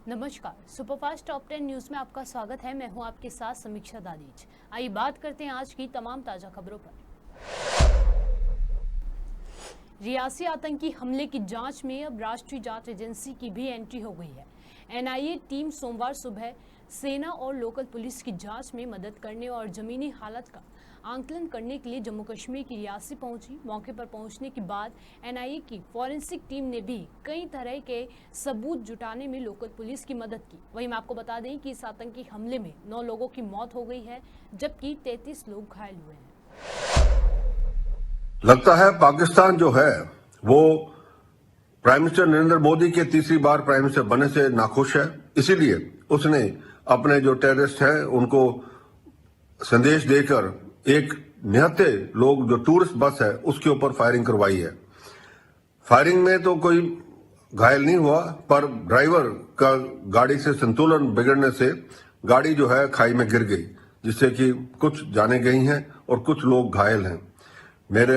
नमस्कार, superfast top 10 news में आपका स्वागत है। मैं हूं आपके साथ समीक्षा दानीज। आइए बात करते हैं आज की तमाम ताजा खबरों पर। रियासी आतंकी हमले की जांच में अब राष्ट्रीय जांच एजेंसी की भी एंट्री हो गई है। एनआईए टीम सोमवार सुबह सेना और लोकल पुलिस की जांच में मदद करने और जमीनी हालत का आंकलन करने के लिए जम्मू कश्मीर की रियासी पहुंची। मौके पर पहुंचने के बाद एनआईए की फॉरेंसिक टीम ने भी कई तरह के सबूत जुटाने में लोकल पुलिस की मदद की। वहीं मैं आपको बता दें कि इस आतंकी हमले में 9 लोगों की मौत हो गई है, जबकि 33 लोग घायल हुए हैं। लगता है पाकिस्तान जो है वो प्राइम मिनिस्टर नरेंद्र मोदी के तीसरी बार प्राइम मिनिस्टर बनने से नाखुश है। इसीलिए उसने अपने जो टेररिस्ट हैं उनको संदेश देकर एक निहत्थे लोग जो टूरिस्ट बस है उसके ऊपर फायरिंग करवाई है। फायरिंग में तो कोई घायल नहीं हुआ, पर ड्राइवर का गाड़ी से संतुलन बिगड़ने से गाड़ी जो है खाई में गिर गई, जिससे कि कुछ जाने गई हैं और कुछ लोग घायल हैं। मेरे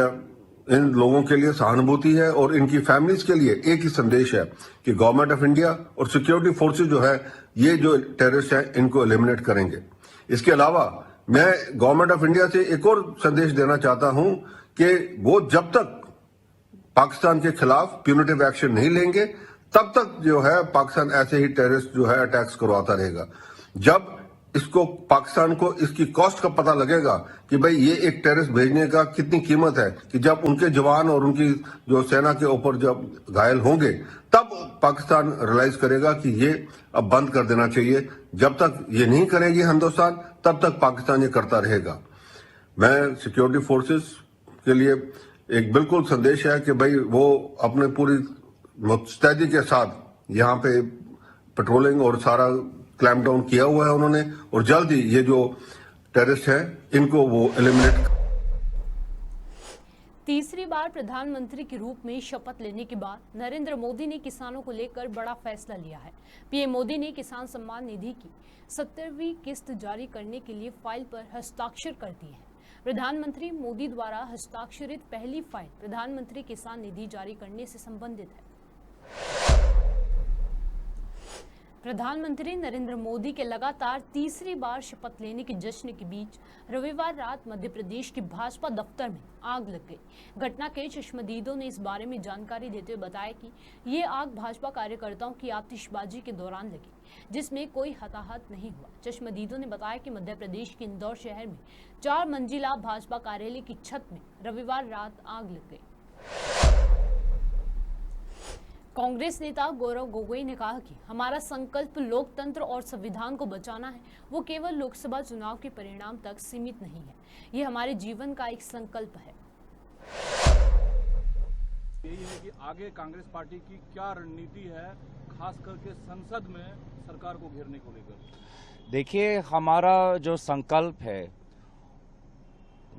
इन लोगों के लिए सहानुभूति है और इनकी फैमिलीज के लिए एक ही संदेश है कि गवर्नमेंट ऑफ इंडिया और सिक्योरिटी फोर्सेज जो है ये जो टेररिस्ट है इनको एलिमिनेट करेंगे। इसके अलावा मैं गवर्नमेंट ऑफ इंडिया से एक और संदेश देना चाहता हूं कि वो जब तक पाकिस्तान के खिलाफ प्यूनिटिव एक्शन नहीं लेंगे तब तक जो है पाकिस्तान ऐसे ही टेररिस्ट जो है अटैक्स करवाता रहेगा। जब इसको पाकिस्तान को इसकी कॉस्ट का पता लगेगा कि भाई ये एक टेररिस्ट भेजने का कितनी कीमत है, कि जब उनके जवान और उनकी जो सेना के ऊपर जब घायल होंगे तब पाकिस्तान रियलाइज करेगा कि ये अब बंद कर देना चाहिए। जब तक ये नहीं करेगी हिंदुस्तान तब तक पाकिस्तान ये करता रहेगा। मैं सिक्योरिटी फोर्सेस के लिए एक बिल्कुल संदेश है कि भाई वो अपने पूरी मुस्तैदी के साथ यहाँ पे पेट्रोलिंग और सारा क्लैम्प डाउन किया हुआ है उन्होंने, और जल्द ही ये जो टेररिस्ट है इनको वो एलिमिनेट। तीसरी बार प्रधानमंत्री के रूप में शपथ लेने के बाद नरेंद्र मोदी ने किसानों को लेकर बड़ा फैसला लिया है। पीएम मोदी ने किसान सम्मान निधि की 70वीं किस्त जारी करने के लिए फाइल पर हस्ताक्षर कर दिए हैं। प्रधानमंत्री मोदी द्वारा हस्ताक्षरित पहली फाइल प्रधानमंत्री किसान निधि जारी करने से संबंधित है। प्रधानमंत्री नरेंद्र मोदी के लगातार तीसरी बार शपथ लेने के जश्न के बीच रविवार रात मध्य प्रदेश के भाजपा दफ्तर में आग लग गई। घटना के चश्मदीदों ने इस बारे में जानकारी देते हुए बताया कि ये आग भाजपा कार्यकर्ताओं की आतिशबाजी के दौरान लगी, जिसमें कोई हताहत नहीं हुआ। चश्मदीदों ने बताया कि मध्य प्रदेश के इंदौर शहर में 4 मंजिला भाजपा कार्यालय की छत में रविवार रात आग लग गई। कांग्रेस नेता गौरव गोगोई ने कहा कि हमारा संकल्प लोकतंत्र और संविधान को बचाना है। वो केवल लोकसभा चुनाव के परिणाम तक सीमित नहीं है, ये हमारे जीवन का एक संकल्प है। यही है कि आगे कांग्रेस पार्टी की क्या रणनीति है, खास करके संसद में सरकार को घेरने को लेकर। देखिए, हमारा जो संकल्प है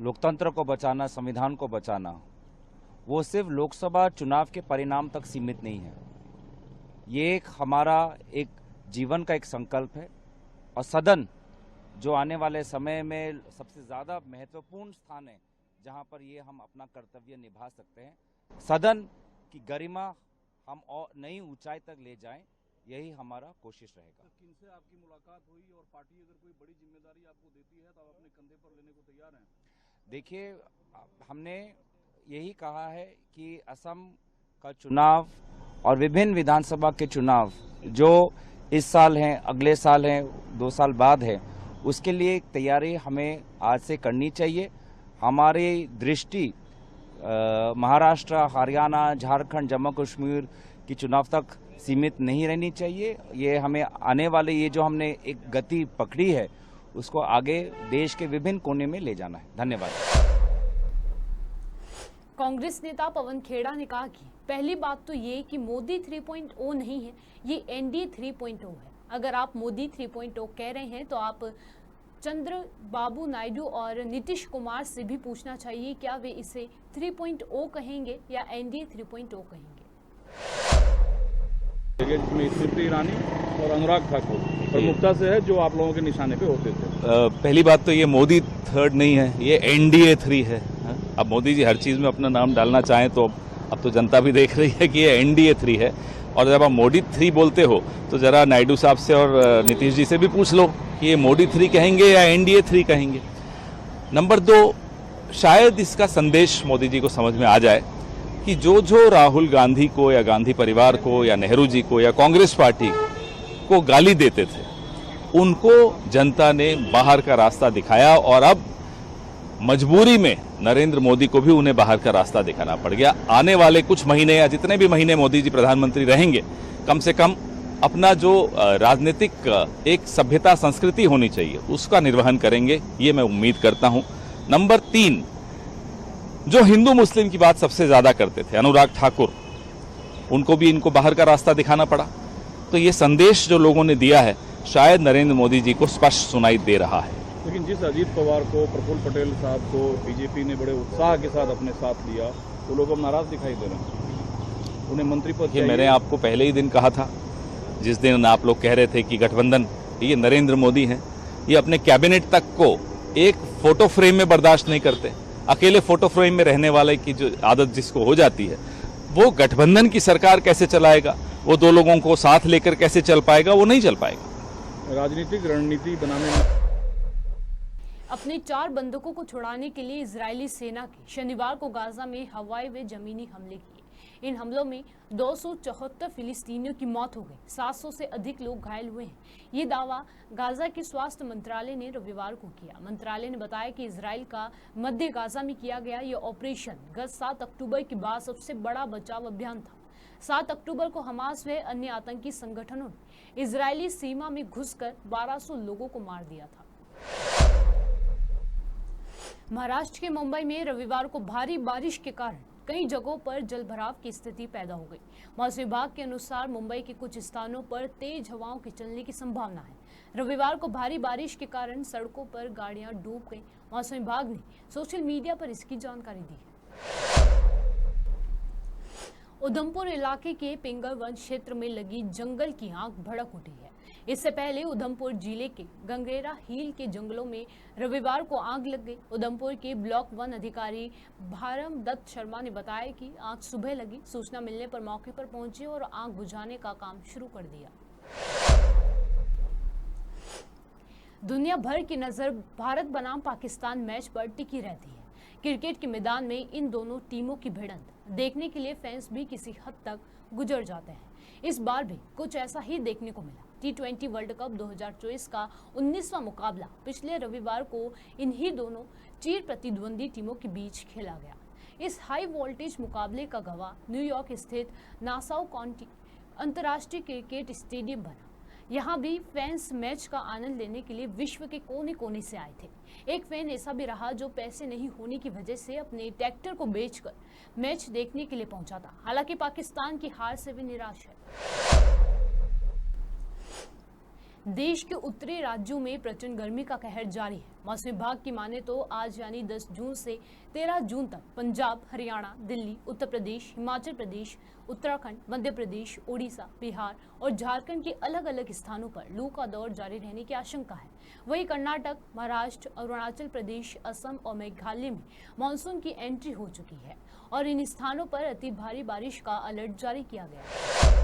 लोकतंत्र को बचाना, संविधान को बचाना, वो सिर्फ लोकसभा चुनाव के परिणाम तक सीमित नहीं है। ये एक हमारा एक जीवन का एक संकल्प है, और सदन जो आने वाले समय में सबसे ज़्यादा महत्वपूर्ण स्थान है जहां पर ये हम अपना कर्तव्य निभा सकते हैं। सदन की गरिमा हम और नई ऊंचाई तक ले जाएं, यही हमारा कोशिश रहेगा। किनसे आपकी मुलाकात हुई और पार्टी अगर कोई बड़ी जिम्मेदारी आपको देती है तो आप अपने कंधे पर लेने को तैयार हैं? देखिए, हमने यही कहा है कि असम का चुनाव और विभिन्न विधानसभा के चुनाव जो इस साल हैं, अगले साल हैं, 2 साल बाद है, उसके लिए तैयारी हमें आज से करनी चाहिए। हमारी दृष्टि महाराष्ट्र, हरियाणा, झारखंड, जम्मू कश्मीर की चुनाव तक सीमित नहीं रहनी चाहिए। ये हमें आने वाले ये जो हमने एक गति पकड़ी है उसको आगे देश के विभिन्न कोने में ले जाना है। धन्यवाद। कांग्रेस नेता पवन खेड़ा ने कहा कि पहली बात तो ये कि मोदी 3.0 नहीं है, ये एनडीए 3.0 है। अगर आप मोदी 3.0 कह रहे हैं तो आप चंद्रबाबू नायडू और नीतीश कुमार से भी पूछना चाहिए क्या वे इसे 3.0 कहेंगे या एनडीए 3.0 कहेंगे। जिसमें स्मृति ईरानी और अनुराग ठाकुर प्रमुखता से है जो आप लोगों के निशाने पे होते थे। पहली बात तो ये मोदी 3 नहीं है, ये एनडीए 3 है। अब मोदी जी हर चीज में अपना नाम डालना चाहें तो अब तो जनता भी देख रही है कि ये एनडीए 3 है। और जब आप मोदी 3 बोलते हो तो जरा नायडू साहब से और नीतीश जी से भी पूछ लो कि ये मोदी 3 कहेंगे या एनडीए 3 कहेंगे। नंबर 2, शायद इसका संदेश मोदी जी को समझ में आ जाए कि जो राहुल गांधी को या गांधी परिवार को या नेहरू जी को या कांग्रेस पार्टी को गाली देते थे, उनको जनता ने बाहर का रास्ता दिखाया और अब मजबूरी में नरेंद्र मोदी को भी उन्हें बाहर का रास्ता दिखाना पड़ गया। आने वाले कुछ महीने या जितने भी महीने मोदी जी प्रधानमंत्री रहेंगे, कम से कम अपना जो राजनीतिक एक सभ्यता संस्कृति होनी चाहिए उसका निर्वहन करेंगे, ये मैं उम्मीद करता हूं। नंबर 3, जो हिंदू मुस्लिम की बात सबसे ज्यादा करते थे, अनुराग ठाकुर, उनको भी इनको बाहर का रास्ता दिखाना पड़ा। तो ये संदेश जो लोगों ने दिया है शायद नरेंद्र मोदी जी को स्पष्ट सुनाई दे रहा है। लेकिन जिस अजीत पवार को, प्रफुल्ल पटेल साहब को बीजेपी ने बड़े उत्साह के साथ अपने साथ लिया, वो लोग अब नाराज दिखाई दे रहे हैं, उन्हें मंत्री पद चाहिए। मैंने आपको पहले ही दिन कहा था, जिस दिन आप लोग कह रहे थे कि गठबंधन ये नरेंद्र मोदी हैं, ये अपने कैबिनेट तक को एक फोटो फ्रेम में बर्दाश्त नहीं करते। अकेले फोटो फ्रेम में रहने वाले की जो आदत जिसको हो जाती है, वो गठबंधन की सरकार कैसे चलाएगा, वो 2 लोगों को साथ लेकर कैसे चल पाएगा, वो नहीं चल पाएगा। राजनीतिक रणनीति बनाने में अपने 4 बंधकों को छुड़ाने के लिए इजरायली सेना के शनिवार को गाजा में हवाई व जमीनी हमले किए। इन हमलों में 274 फिलिस्तीनियों की मौत हो गई, 700 से अधिक लोग घायल हुए हैं। ये दावा गाजा के स्वास्थ्य मंत्रालय ने रविवार को किया। मंत्रालय ने बताया कि इजराइल का मध्य गाजा में किया गया ये ऑपरेशन गत 7 अक्टूबर के बाद सबसे बड़ा बचाव अभियान था। 7 अक्टूबर को हमास व अन्य आतंकी संगठनों ने इजरायली सीमा में घुसकर 1200 लोगों को मार दिया था। महाराष्ट्र के मुंबई में रविवार को भारी बारिश के कारण कई जगहों पर जलभराव की स्थिति पैदा हो गई। मौसम विभाग के अनुसार मुंबई के कुछ स्थानों पर तेज हवाओं के चलने की संभावना है। रविवार को भारी बारिश के कारण सड़कों पर गाड़ियां डूब गईं। मौसम विभाग ने सोशल मीडिया पर इसकी जानकारी दी है। उधमपुर इलाके के पिंगर वन क्षेत्र में लगी जंगल की आग भड़क उठी है। इससे पहले उधमपुर जिले के गंगेरा हील के जंगलों में रविवार को आग लग गई। उधमपुर के ब्लॉक 1 अधिकारी भारम दत्त शर्मा ने बताया कि आग सुबह लगी। सूचना मिलने पर मौके पर पहुंचे और आग बुझाने का काम शुरू कर दिया। दुनिया भर की नजर भारत बनाम पाकिस्तान मैच पर टिकी रहती है। क्रिकेट के मैदान में इन दोनों टीमों की भिड़ंत देखने के लिए फैंस भी किसी हद तक गुजर जाते हैं। इस बार भी कुछ ऐसा ही देखने को मिला। T20 वर्ल्ड कप 2024 का 19वां मुकाबला पिछले रविवार को इन्हीं दोनों चिर प्रतिद्वंदी टीमों के बीच खेला गया। इस हाई वोल्टेज मुकाबले का गवाह न्यूयॉर्क स्थित नासाउ काउंटी अंतर्राष्ट्रीय क्रिकेट स्टेडियम बना। यहाँ भी फैंस मैच का आनंद लेने के लिए विश्व के कोने कोने से आए थे। एक फैन ऐसा भी रहा जो पैसे नहीं होने की वजह से अपने ट्रैक्टर को बेचकर मैच देखने के लिए पहुंचा था। हालांकि पाकिस्तान की हार से भी निराश है। देश के उत्तरी राज्यों में प्रचंड गर्मी का कहर जारी है। मौसम विभाग की माने तो आज यानी 10 जून से 13 जून तक पंजाब, हरियाणा, दिल्ली, उत्तर प्रदेश, हिमाचल प्रदेश, उत्तराखंड, मध्य प्रदेश, ओडिशा, बिहार और झारखंड के अलग अलग स्थानों पर लू का दौर जारी रहने की आशंका है। वहीं कर्नाटक, महाराष्ट्र, अरुणाचल प्रदेश, असम और मेघालय में मानसून की एंट्री हो चुकी है और इन स्थानों पर अति भारी बारिश का अलर्ट जारी किया गया है।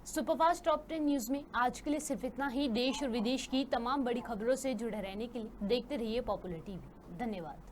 सुपरफास्ट टॉप 10 न्यूज में आज के लिए सिर्फ इतना ही। देश और विदेश की तमाम बड़ी खबरों से जुड़े रहने के लिए देखते रहिए पॉपुलर टीवी। धन्यवाद।